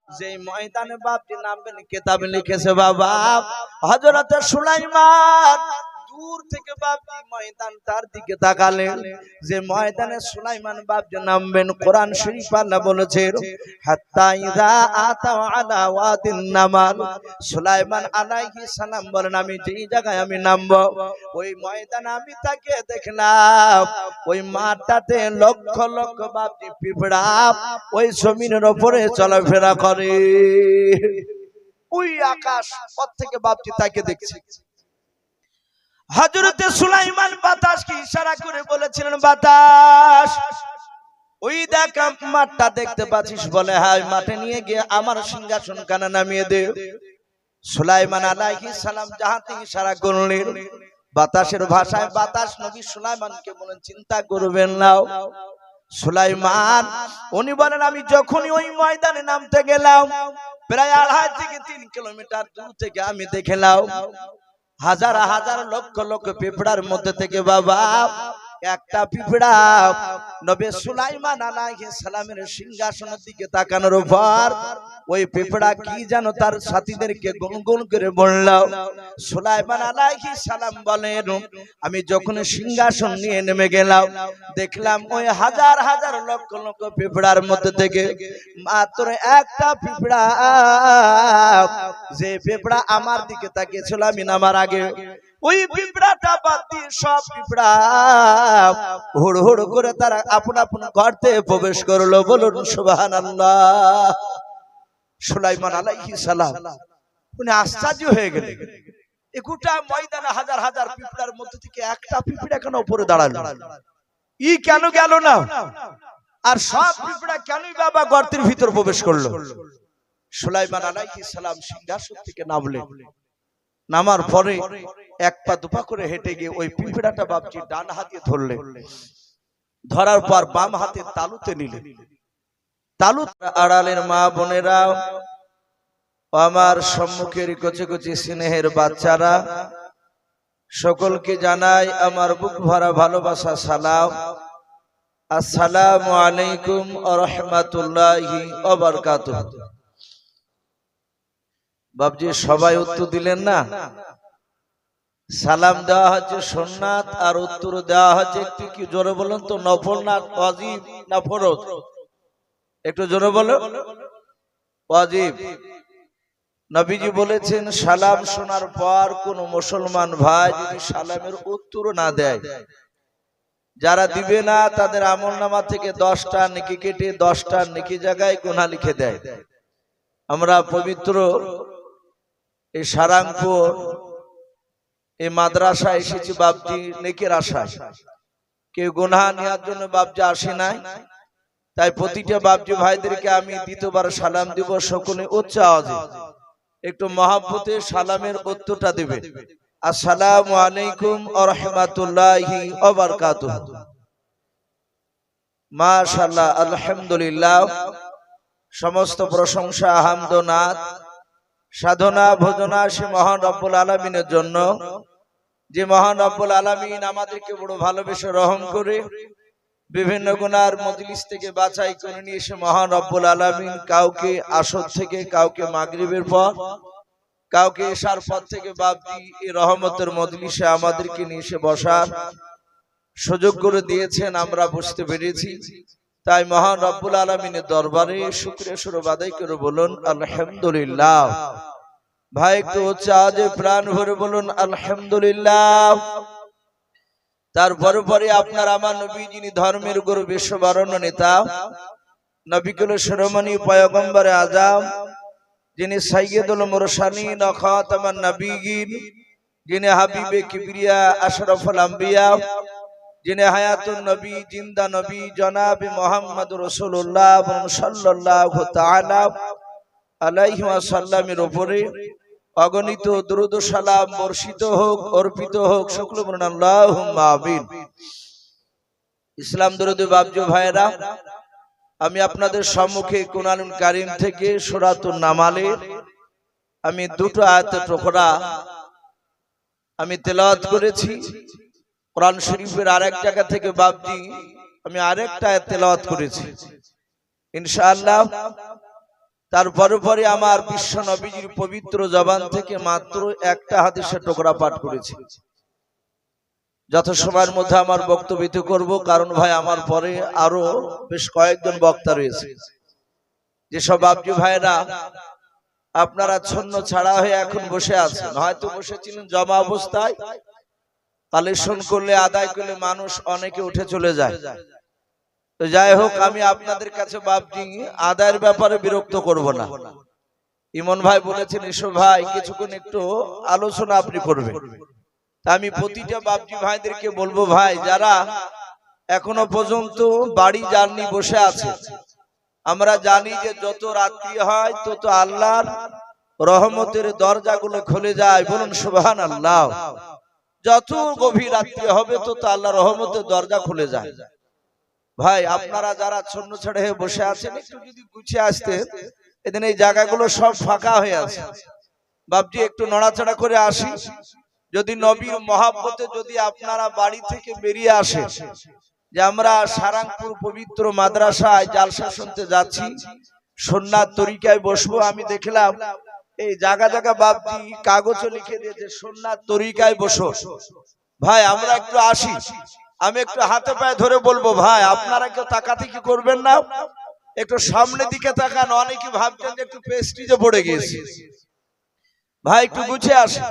যে ময়দানে বাপজি নামবেন কিতাবে লিখেছে বাবা হযরত সুলাইমান দূর থেকে বাপজি ময়দানটার দিকে তাকালেন যে ময়দানে সুলাইমান বাপজি নামবেন কোরআন শরীফ আল্লাহ বলেছেন হাত্তা ইযা আতাও আলা ওয়াদিন নামাল সুলাইমান আলাইহিস সালাম বলেন আমি যেই জায়গায় আমি নামবো ওই ময়দানে আমি তাকে দেখলাম ওই মাঠটাতে লক্ষ লক্ষ বাপজি পিঁপড়া ওই জমিনের উপরে চলাফেরা করে ওই আকাশ পথ থেকে বাপজি তাকে দেখছে হযরত সুলাইমান বাতাসকে ইশারা করে বলেছিলেন বাতাস ওই দেখ মাঠটা দেখতে পাচ্ছিস বলে হ্যাঁ মাঠে নিয়ে গিয়ে আমার সিংহাসন কানে নামিয়ে দে সুলাইমান আলাইহিস সালাম যাহাতে ইশারা করলেন বাতাসের ভাষায় বাতাস নবী সুলাইমানকে বলেন চিন্তা করবেন না সুলাইমান উনি বলেন আমি যখনই ওই ময়দানে নামতে গেলাম প্রায় 2.5 থেকে 3 কিলোমিটার দূর থেকে আমি দেখলাম হাজার হাজার লক্ষ লক্ষ পিঁপড়ার মধ্যে থেকে বাবা একটা পিঁপড়া নবী সুলাইমান আলাইহিস সালামের সিংহাসনের দিকে তাকানোর পর ওই পিঁপড়া কি জানো তার সাথীদেরকে গুনগুন করে বলল সুলাইমান আলাইহিস সালাম বলেন আমি যখন সিংহাসন নিয়ে নেমে গেলাম দেখলাম ওই হাজার হাজার লক্ষ লক্ষ পিঁপড়ার মধ্যে থেকে মাত্র একটা পিঁপড়া যে পিঁপড়া আমার দিকে তাকিয়েছিল আমি নামার আগে ওই পিঁপড়াটা বাদ দিয়ে সব পিঁপড়া হুড় হুড় করে তারা আপন আপন গর্তে প্রবেশ করলো বলুন সুবহানাল্লাহ সুলাইমান আলাইহিস সালাম উনি আশ্চর্য হয়ে গেলেন এই গোটা ময়দানে হাজার হাজার পিঁপড়ার মধ্যে থেকে একটা পিঁপড়া কেন উপরে দাঁড়ালো ই কেন গেল না আর সব পিঁপড়া কেনই বাবা গর্তের ভিতর প্রবেশ করলো সুলাইমান আলাইহিস সালাম সিংহাসন থেকে নামলেন নামার পরে এক পা দুপা করে হেঁটে গিয়ে ওই পিঁপড়াটা বাপজি ডান হাতে ধরলেন ধরার পর বাম হাতে তালুতে নিলেন তালু আড়ালের মা বোনেরা আমার সম্মুখের কচি কচি স্নেহের বাচ্চারা সকলকে জানাই আমার বুক ভরা ভালোবাসা সালাম আসসালামু আলাইকুম ওয়া রাহমাতুল্লাহি ওয়া বারাকাতুহু বাপজি সবাই উত্তর দিলেন না সালাম দেওয়া হচ্ছে সুন্নাত আর উত্তর দেওয়া হচ্ছে একটু কি জোরে বলুন তো নফল না ওয়াজিব না ফরজ একটু জোরে বলো ওয়াজিব নবীজি বলেছেন সালাম শোনার পর কোন মুসলমান ভাই যদি সালামের উত্তর না দেয় যারা দিবে না তাদের আমলনামা থেকে 10টা নেকি কেটে 10টা নেকি জায়গায় গুনাহ লিখে দেয় আমরা পবিত্র এই সারাংপুর এই মাদ্রাসা এসেছি বাপজি নেকের আশায় কেউ গুনাহ নেওয়ার জন্য বাপজি আসে নাই তাই প্রতিটা বাপজি ভাইদেরকে আমি দ্বিতীয়বার সালাম দিব সকলে উচ্চ আওয়াজে একটু মহব্বতে সালামের উত্তরটা দিবে আসসালামু আলাইকুম ওয়া রাহমাতুল্লাহি ওয়া বারাকাতুহু মাশাআল্লাহ আলহামদুলিল্লাহ সমস্ত প্রশংসা হামদ ও নাত সাধনা ভোজনা সে মহান রব্বুল আলামিনের জন্য যে মহান রব্বুল আলামিন আমাদেরকে বড় ভালোবেসে রহম করে বিভিন্ন গুনার মজলিস থেকে বাছাই করে নিয়ে এসে মহান রব্বুল আলামিন কাউকে আসর থেকে কাউকে মাগরিবের পর কাউকে এশার পর থেকে বাপজি এই রহমতের মজলিসে আমাদেরকে নিয়ে এসে বসার সুযোগ করে দিয়েছেন আমরা বুঝতে পেরেছি তাই মহান রব্বুল আলামিনের দরবারে শুকরিয়া স্বরূপ আদায় করে বলুন আলহামদুলিল্লাহ ভাই একটু চাঁদে প্রাণ ভরে বলুন আলহামদুলিল্লাহ তারপরে পরে আপনার আমার নবী যিনি ধর্মের গুরু বিশ্ববরণ্য নেতা নবী কুল শিরোমণি পয়গম্বরে আজম যিনি সাইয়্যিদুল মুরসালিন ও খাতামান নবিয়্যিন যিনি হাবিবে কিবরিয়া আশরাফুল আম্বিয়া যিনি হায়াতুন নবী জিন্দা নবী জনাব মুহাম্মদ রাসূলুল্লাহ সাল্লাল্লাহু তাআলা আলাইহি ওয়াসাল্লামের উপরে অগণিত দরুদ ও সালাম বর্ষিত হোক অর্পিত হোক সকলে বলুন আল্লাহুম্মা আমিন ইসলাম দরুদ বাপজি ভাইরা আমি আপনাদের সম্মুখে কুরআনুল কারীম থেকে সূরাতুন নামালের আমি দুটো আয়াতের টুকরা আমি তেলাওয়াত করেছি কোরআন শরীফের আরেক জায়গা থেকে বাপজি আমি আরেকটা আয়াত তেলাওয়াত করেছি ইনশাআল্লাহ তারপরে পরে আমার বিশ্ব নবীজির পবিত্র জবান থেকে মাত্র একটা হাদিসের টুকরা পাঠ করেছি। যত সময়ের মধ্যে আমার বক্তব্য করব, কারণ ভাই আমার পরে আরো বেশ কয়েকজন বক্তা রয়েছে। যেসব বাপজি ভাইরা আপনারা ছন্ন ছাড়া হয়ে এখন বসে আছেন, হয়তো বসেছিলেন জমা অবস্থায়, কালেকশন করলে আদায় করলে মানুষ অনেকে উঠে চলে যায়। তো যাই হোক, আমি আপনাদের কাছে বাপজি আদায়ের ব্যাপারে বিরক্ত করব না। ইমন ভাই বলেছেন এসো ভাই কিছুক্ষণ একটু আলোচনা আপনি করবেন। তা আমি প্রতিটা বাপজি ভাইদেরকে বলবো, ভাই যারা এখনো পর্যন্ত বাড়ি যাননি বসে আছে, আমরা জানি যে যত রাত্রি হয় তত আল্লাহর রহমতের দরজাগুলো খুলে যায়। বলুন সুবহানাল্লাহ। যত গভীর রাত্রি হবে তত আল্লাহর রহমতের দরজা খুলে যায়। ভাই আপনারা যারা ছন্ন ছেড়ে হয়ে বসে আছেন, একটু যদি গুছিয়ে আসতেন, এদিন এই জায়গাগুলো সব ফাঁকা হয়ে আছে। বাপজি একটু নড়াচড়া করে আসি। যদি নবীর মহাব্বতে যদি আপনারা বাড়ি থেকে বেরিয়ে আসে যে আমরা সারাংপুর পবিত্র মাদ্রাসায় জালসা শুনতে যাচ্ছি, সুন্নাত তরিকায় বসবো, আমি দেখলাম এই জায়গা জায়গা বাপজি কাগজে লিখে দিয়েছে সুন্নাত তরিকায় বসো। ভাই আমরা একটু আসি, আমি একটু হাতে পায়ে ধরে বলবো, ভাই আপনারা কেউ তাকাতে কি করবেন না? একটু সামনের দিকে তাকান। অনেকে ভাবছেন যে একটু প্রেস্টিজে পড়ে গিয়েছে। ভাই একটু গুছিয়ে আসি।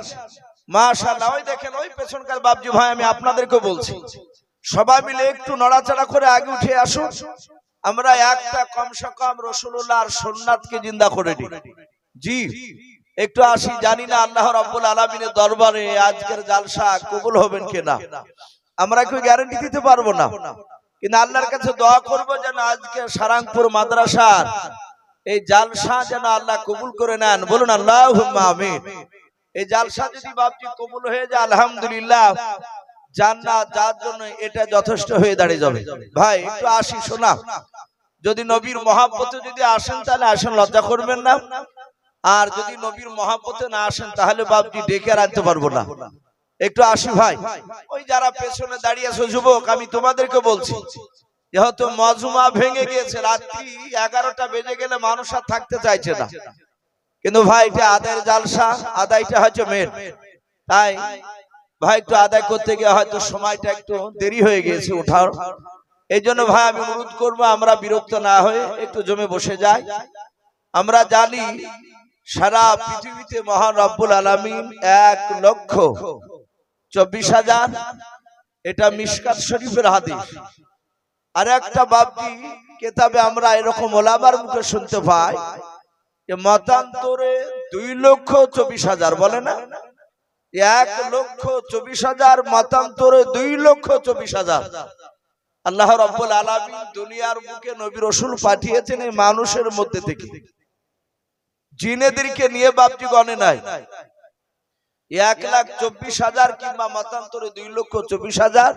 মাশাআল্লাহ, ওই দেখেন ওই পেছনকার বাপজি ভাই, আমি আপনাদেরকে বলছি সবাই মিলে একটু নড়াচড়া করে আগে উঠে আসুন। আমরা একটা কমসে কম রাসূলুল্লাহর সুন্নাতকে জিন্দা করে দিই। জি একটু আসি। জানি না আল্লাহ রাব্বুল আলামিনের দরবারে আজকের জালসা কবুল হবেন কিনা, আমরা কেউ গ্যারান্টি দিতে পারবো না, কিন্তু আল্লাহর কাছে দোয়া করবো যেন আজকে সারাংপুর মাদ্রাসার এই জালসা যেন আল্লাহ কবুল করে নেন। বলুন আল্লাহুম্মা আমিন। এই জালসা যদি বাপজি কবুল হয়ে যায়, আলহামদুলিল্লাহ, জান্নাত যার জন্য এটা যথেষ্ট হয়ে দাঁড়িয়ে যাবে। ভাই একটু আসি শোনা, যদি নবীর মহাব্বতে যদি আসেন তাহলে আসেন, লজ্জা করবেন না। আর যদি নবীর মহাব্বতে না আসেন তাহলে বাপজি ডেকে রাখতে পারবো না। একটু আসি ভাই। ওই যারা পেছনে দাঁড়িয়ে আছে যুবক, আমি তোমাদেরকে বলছি, যেহেতু মজমা ভেঙে গিয়েছে, রাত্রি 11টা বেজে গেলে মানুষ আর থাকতে চাইছে না, কিন্তু ভাই এটা আদায়ের জালসা, আদায়টা হচ্ছে মেন। তাই ভাই একটু আদায় করতে গিয়ে হয়তো সময়টা একটু দেরি হয়ে গিয়েছে ওঠার। এই জন্য ভাই আমি অনুরোধ করবো আমরা বিরক্ত না হয়ে একটু জমে বসে যাই। আমরা জানি সারা পৃথিবীতে মহান রব্বুল আলামিন 1,24,000, এটা মিশকাত শরীফের হাদিস। আর একটা বাপজি কিতাবে আমরা এরকম ওলামার মুখে শুনতে পাই যে মতান্তরে 2,24,000, বলে না 1,24,000, মতান্তরে 2,24,000। আল্লাহ রাব্বুল আলামিন দুনিয়ার বুকে নবী রাসূল পাঠিয়েছেন এই মানুষের মধ্যে থেকে। জিনেদেরকে নিয়ে বাপজি গণে নাই। 1,24,000 কিংবা মতান্তরে 2,24,000,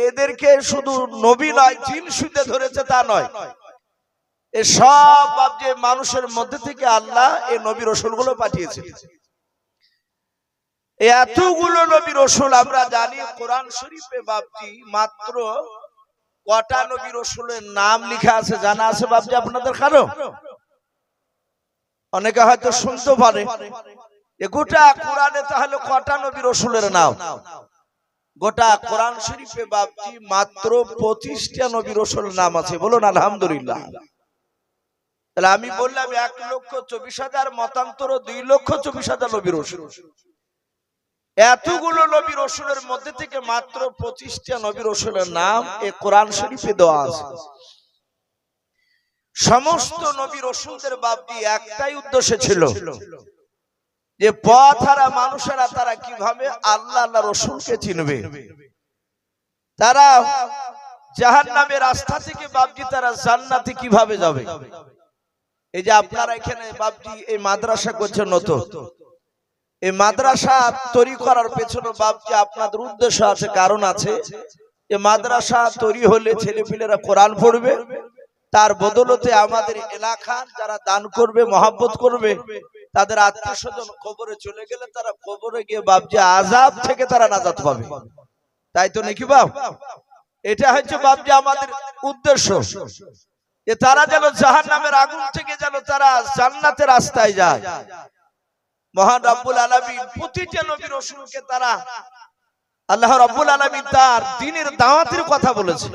এদেরকে শুধু নবী নয় জিন শুতে ধরেছে তা নয়, এ সব বাপজি মানুষের মধ্যে থেকে আল্লাহ এই নবী রাসূলগুলো পাঠিয়েছে। এতগুলো নবী রাসূল আমরা জানি কোরআন শরীফে বাপজি মাত্র কটা নবী রাসূলের নাম লেখা আছে জানা আছে বাপজি আপনাদের কারো? অনেকে হয়তো শুনতে পারে গোটা কোরআনে তাহলে কটা নবী রাসূলের নাম? গোটা কোরআন শরীফে বাপজি মাত্র 25টা নবী রাসূলের নাম আছে। বলুন আলহামদুলিল্লাহ। তাহলে আমি বললাম 1,24,000, মতান্তর 2,24,000 নবী রাসূল। এতগুলো নবী রাসূলের মধ্যে থেকে মাত্র 25টা নবী রাসূলের নাম এই কোরআন শরীফে দেওয়া আছে। সমস্ত নবী রাসূলদের বাপজি একটাই উদ্দেশ্য ছিল যে পথহারা মানুষেরা তারা কিভাবে আল্লাহ আল্লাহ রাসূলকে চিনবে, তারা জাহান্নামের রাস্তা থেকে বাপজি তারা জান্নাতে কিভাবে যাবে। এই যে আপনারা এখানে বাপজি এই মাদ্রাসা করছেন নতুন, এই মাদ্রাসা তৈরি করার পেছনে বাপজি আপনাদের উদ্দেশ্য আছে, কারণ আছে। এই মাদ্রাসা তৈরি হলে ছেলেপিলেরা কোরআন পড়বে, তার বদলতে আমাদের এলাকার যারা দান করবে, মহব্বত করবে, তাদের আত্মীয় স্বজন কবরে চলে গেলে তারা কবরে গিয়ে বাপজি আযাব থেকে তারা নাজাত পাবে। তাই তো নাকি বাপ? এটা হচ্ছে বাপজি আমাদের উদ্দেশ্য। যে তারা যেন জাহান্নামের আগুন থেকে যেন তারা জান্নাতের রাস্তায় যায়। মহান রব্বুল আলামিন প্রতিটা নবী রাসূলকে তারা আল্লাহ রব্বুল আলামিন তার দ্বীনের দাওয়াতের কথা বলেছে।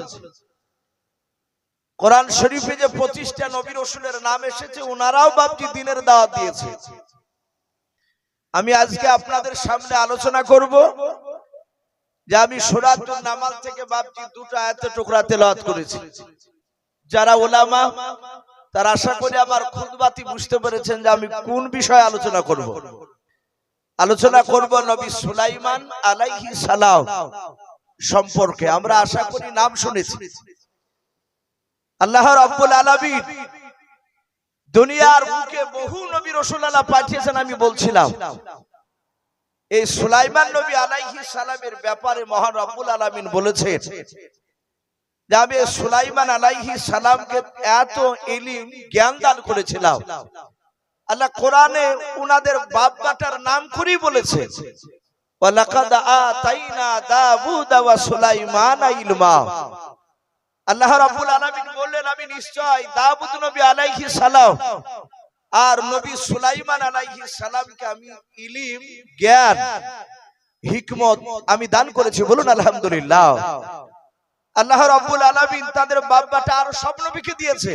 কোরআন শরীফে যে 25টা নবী রাসূলের নাম এসেছে ওনারাও বাপজি দ্বীনের দাওয়াত দিয়েছে। আমি আজকে আপনাদের সামনে আলোচনা করব যে আমি সূরাতুন নামাল থেকে বাপজি দুটো আয়াতের টুকরা তেলাওয়াত করেছি। যারা উলামা তারা আশা করি আমার খুতবাতি বুঝতে পেরেছেন যে আমি কোন বিষয়ে আলোচনা করব। আলোচনা করব নবী সুলাইমান আলাইহিস সালাম সম্পর্কে। আমরা আশা করি নাম শুনেছি। আল্লাহ রাব্বুল আলামিন দুনিয়ার বুকে বহু নবী রাসূল আল্লাহ পাঠিয়েছেন। আমি বলছিলাম এই সুলাইমান নবী আলাইহিস সালামের ব্যাপারে মহান রব্বুল আলামিন বলেছেন যে আমি সুলাইমান আলাইহিস সালামকে এত ইলম জ্ঞান দান করেছিলাম। আল্লাহ কোরআনে উনাদের বাপ বেটার নাম করেই বলেছে ওয়ালাকাদ আতাইনা দাউদা ওয়া সুলাইমানা ইলমা। আল্লাহ রাব্বুল আলামিন বললেন আমি নিশ্চয় দাউদ নবী আলাইহিস সালাম আর নবী সুলাইমান আলাইহিস সালামকে আমি ইলম জ্ঞান হিকমত আমি দান করেছি। বলুন আলহামদুলিল্লাহ। আল্লাহ রাব্বুল আলামিন তাদের বাপ বেটা আর সব নবীকে দিয়েছে,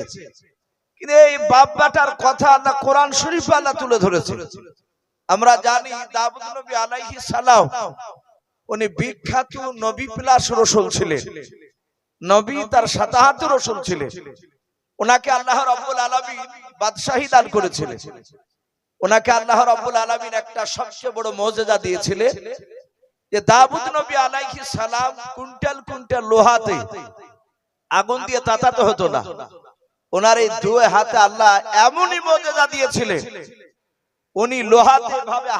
কিন্তু এই বাপ বেটার কথা আল্লাহ কোরআন শরীফে আল্লাহ তুলে ধরেছে। আমরা জানি দাউদ নবী আলাইহিস সালাম উনি বিখ্যাত নবী প্লাস রাসূল ছিলেন। নবী তার সাতাহাত রাসূল ছিলেন। ওনাকে আল্লাহ রাব্বুল আলামিন বাদশাহী দান করেছিলেন। ওনাকে আল্লাহ রাব্বুল আলামিন একটা সবচেয়ে বড় মুজিজা দিয়েছিলেন যে দাউদ নবী আলাইহিস সালাম কুইন্টাল কুইন্টাল লোহাতে আগুন দিয়ে তাতাতে হতো না। ওনার এই দুই হাতে আল্লাহ এমনই মুজিজা দিয়েছিলেন, উনি লোহাতে ভাবে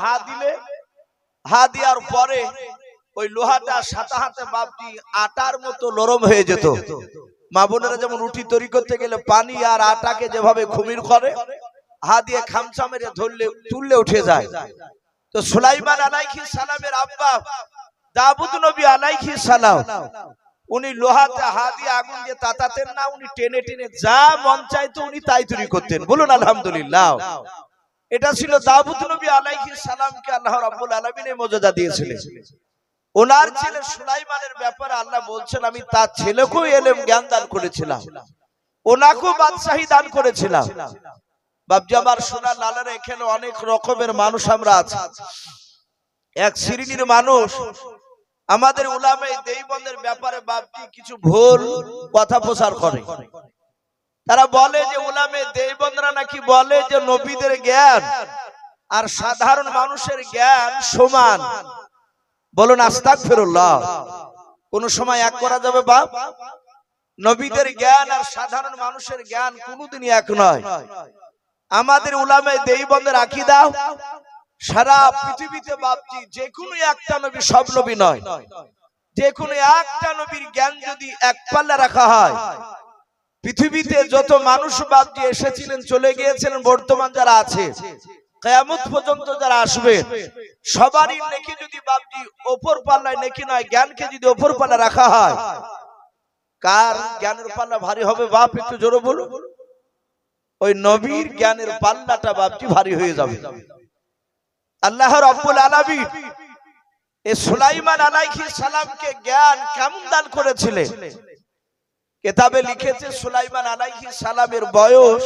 হা দেওয়ার পরে ওই লোহাটা সাথে হাতে বাপজি আটার মতো নরম হয়ে যেত। মা বোনেরা যেমন রুটি তৈরি করতে গেলে পানি আর আটাকে যেভাবে খুমির করে হা দিয়ে খামচা মেরে ধরলে তুললে উঠে যায়। তো সুলাইমান আলাইহিস সালামের আব্বা দাউদ নবী আলাইহিস সালাম উনি লোহাতে হা দিয়ে আগুন দিয়ে তাতাতেন না, উনি টেনে টেনে যা মন চাইতো উনি তাই তৈরি করতেন। বলুন আলহামদুলিল্লাহ। এটা ছিল দাউদ নবী আলাইহিস সালামকে আল্লাহ রাব্বুল আলামিন এই মুজিজা দিয়েছিলেন। ওনার ছেলে সুলাইমানের ব্যাপারে আল্লাহ বলছেন আমি তার ছেলেকেও ইলম জ্ঞান দান করেছিলাম, ওনাকেও বাদশাহী দান করেছিলাম। বাপজি আমার সোনার লালারা এখানে অনেক রকমের মানুষ আমরা আছি। এক শ্রেণীর মানুষ আমাদের উলামায়ে দেওবন্দের ব্যাপারে বাপজি কিছু ভুল কথা প্রচার করে। তারা বলে যে উলামায়ে দেওবন্দরা নাকি বলে যে নবীদের জ্ঞান আর সাধারণ মানুষের জ্ঞান সমান। বলুন আস্তাগফিরুল্লাহ। কোন সময় এক করা যাবে বাপ? নবীদের জ্ঞান আর সাধারণ মানুষের জ্ঞান কোনদিনই এক নয়। আমাদের উলামায়ে দেওবন্দের আকীদা সারা পৃথিবীতে বাপজি যে কোনো একটা নবী সব নবী নয়, যে কোনো একটা নবীর জ্ঞান যদি এক পাল্লা রাখা হয় পৃথিবীতে যত মানুষ বাপজি এসেছিলেন চলে গিয়েছিলেন বর্তমান যারা আছে কিয়ামত পর্যন্ত যারা আসবে সবারই নেকি যদি বাপজি উপর পাল্লায় নেকি নয় জ্ঞানকে যদি উপর পাল্লা রাখা হয় কার জ্ঞানের পাল্লা ভারী হবে বাপ? একটু জোরে বলুন। ওই নবীর জ্ঞানের পাল্লাটা বাপজি ভারী হয়ে যাবে। আল্লাহ রাব্বুল আলামিন এই সুলাইমান আলাইহিস সালামকে জ্ঞান কেমন দান করেছিলেন কিতাবে লিখেছে সুলাইমান আলাইহিস সালামের বয়স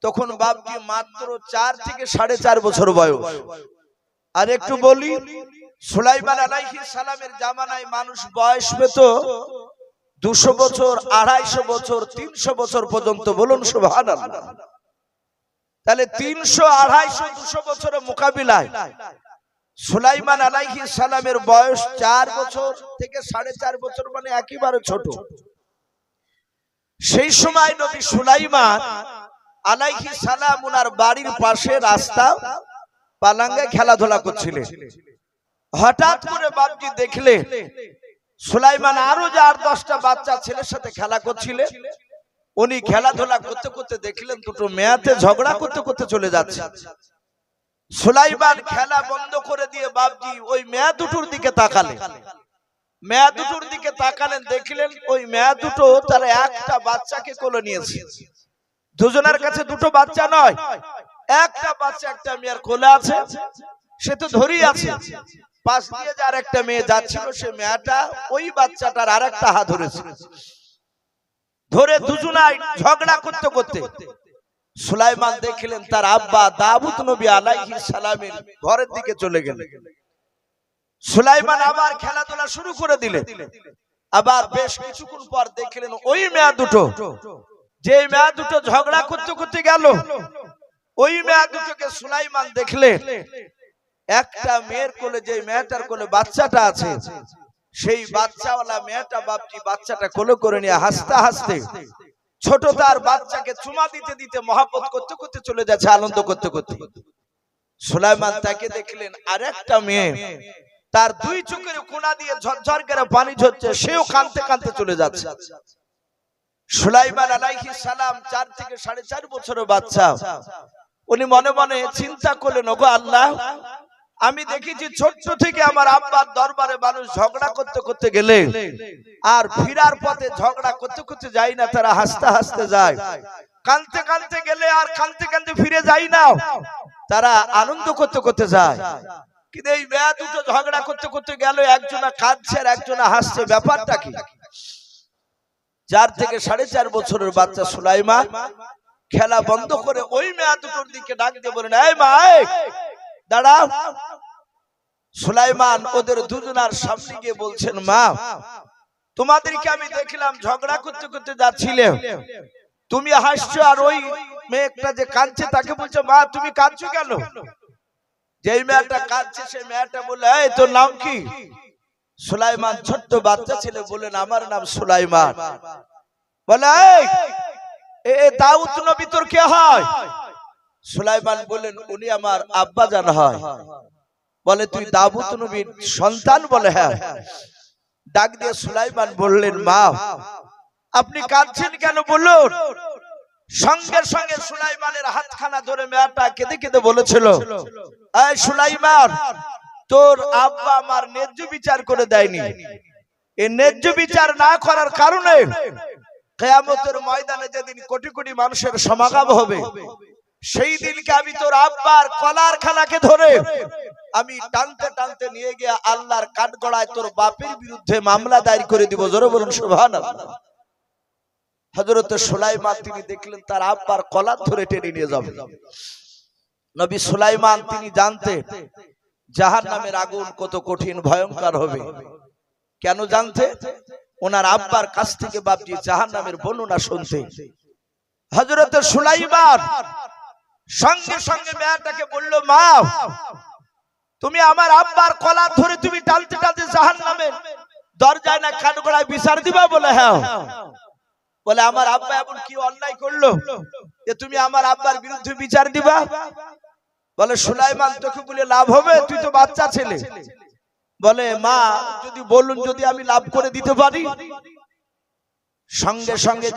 তখন বাপজি মাত্র 4 থেকে 4.5 বছর বয়স। আর একটু বলি সুলাইমান আলাইহিস সালামের জামানায় মানুষ বয়স পেত 200 বছর, 250 বছর, 300 বছর পর্যন্ত। বলুন সুবহানাল্লাহ। তাহলে 300, 250, 200 বছরের মোকাবিলায় সুলাইমান আলাইহিস সালামের বয়স 4 বছর থেকে 4.5 বছর, মানে একেবারে ছোট। সেই সময় নবী সুলাইমান আলাইহিস সালাম ওনার বাড়ির পাশে রাস্তা পালাঙ্গে খেলাধুলা করছিলেন। হঠাৎ করে বাপজি দেখলেন সুলাইমান আরো যে 8-10টা বাচ্চা ছেলের সাথে খেলা করছিলেন। উনি খেলাধুলা করতে করতে দেখলেন দুটো মেয়েতে ঝগড়া করতে করতে চলে যাচ্ছে। সুলাইমান খেলা বন্ধ করে দিয়ে বাপজি ওই মেয়ে দুটোর দিকে তাকালেন। মেয়ে দুটোর দিকে তাকালেন, দেখলেন ওই মেয়ে দুটো তারা একটা বাচ্চাকে কোলে নিয়েছে। দুজনের কাছে দুটো বাচ্চা নয়, একটা বাচ্চা একটা মেয়ের কোলে আছে, সে তো ধরেই আছে। পাশ দিয়ে যার একটা মেয়ে যাচ্ছিল, সে মেয়েটা ওই বাচ্চাটার আর একটা হাত ধরেছে, ধরে দুজনাই ঝগড়া করতে করতে সুলাইমান দেখলেন তার আব্বা দাউদ নবী আলাইহিস সালামের ঘরের দিকে চলে গেলেন। সুলাইমান আবার খেলাধুলা শুরু করে দিলেন। আবার বেশ কিছুক্ষণ পর দেখলেন ওই মেয়ে দুটো, যে মেয়ে দুটো ঝগড়া করতে করতে গেল, ওই মেয়ে দুটোকে সুলাইমান দেখলেন একটা মেয়ের কোলে, যে মেয়েটার কোলে বাচ্চাটা আছে, সেই বাচ্চাওয়ালা মেয়েটা বাপজি বাচ্চাটা কোলে করে নিয়ে হাসতে হাসতে ছোট তার বাচ্চাকে চুমা দিতে দিতে মহব্বত করতে করতে চলে যাচ্ছে, আনন্দ করতে করতে। সুলাইমান তাকে দেখলেন আর একটা মেয়ে, তার দুই চোখের কোণা দিয়ে ঝরঝর করে পানি ঝরছে, সেও কাঁদতে কাঁদতে চলে যাচ্ছে। সুলাইমান আলাইহিস সালাম 4 থেকে 4.5 বছরের বাচ্চা, উনি মনে মনে চিন্তা করলেন, ওগো আল্লাহ, আমি দেখেছি ছোট্ট থেকে আমার আব্বার দরবারে মানুষ ঝগড়া করতে করতে গেলে আর ফিরার পথে ঝগড়া করতে করতে যায় না, তারা হাসতে হাসতে যায়। কাঁদতে কাঁদতে গেলে আর কাঁদতে কাঁদতে ফিরে যায় না, তারা আনন্দ করতে করতে যায়। কিন্তু এই মেয়ে দুটো ঝগড়া করতে করতে গেল, একজনা কাঁদছে আর একজনা হাসছে, ব্যাপারটা কি? 4 থেকে 4.5 বছরের বাচ্চা সুলাইমান খেলা বন্ধ করে ওই মেয়ে দুটোর দিকে ডাক দিয়ে বলেন, এই মা, দাঁড়াও। সুলাইমান ওদের দুজনার সামনে গিয়ে বলছেন, মা, তোমাদেরকে আমি দেখলাম ঝগড়া করতে করতে যাচ্ছিলে, তুমি হাসছো, আর ওই মেয়েটা যে কাঁদছে তাকে বলছো, মা তুমি কাঁদছো কেন? যেই মেয়েটা কাঁদছে সেই মেয়েটা বলে, এই তোর নাম কি? সুলাইমান ছোট্ট বাচ্চা ছেলে বলেন, আমার নাম সুলাইমান। বলে, এই দাউদ নবী তোর কে হয়? সুলাইমান বলেন, উনি আমার আব্বা জান হয়। বলে, তুই দাউদ নবীর সন্তান? বলে, হ্যাঁ। ডাক দিয়ে সুলাইমান বললেন, মা আপনি কাঁদছেন কেন বলুন। সঙ্গে সঙ্গে সুলাইমানের হাতখানা ধরে মেয়েটা কেঁদে কেঁদে বলেছিল, এই সুলাইমান, তোর আব্বা আমার ন্যায্য বিচার করে দেয়নি। এই ন্যায্য বিচার না করার কারণে কিয়ামতের ময়দানে যেদিন কোটি কোটি মানুষের সমাগম হবে, সেই দিনকে আমি তোর আব্বার কলার খানাকে ধরে আমি টানতে টানতে নিয়ে গিয়ে আল্লাহর কাঠগড়ায় তোর বাপের বিরুদ্ধে মামলা দায়ের করে দিব। জোরে বলুন সুবহানাল্লাহ। হযরত সুলাইমান তিনি দেখলেন তার আব্বার কলার ধরে টেনে নিয়ে যাবে। নবী সুলাইমান তিনি জানতেন জাহান্নামের আগুন কত কঠিন ভয়ঙ্কর হবে। কেন জানতে? ওনার আব্বার কাছ থেকে বাপজি জাহান্নামের বর্ণনা শুনতে। হযরত সুলাইমান সঙ্গে সঙ্গে মেয়েটাকে বলল, মা তুমি আমার আব্বার কলার ধরে তুমি টালতে টালতে জাহান্নামের দরজায় না কাঠগড়ায় বিচার দিবা? বলে, হ্যাঁ। বলে, আমার আব্বা এমন কি অন্যায় করলো যে তুমি আমার আব্বার বিরুদ্ধে বিচার দিবা? বলে, সুলাইমান তোকে বলে লাভ হবে? তুই তো বাচ্চা ছেলে। বলে, মা যদি বলুন, যদি আমি লাভ করে দিতে পারি। সঙ্গে সঙ্গে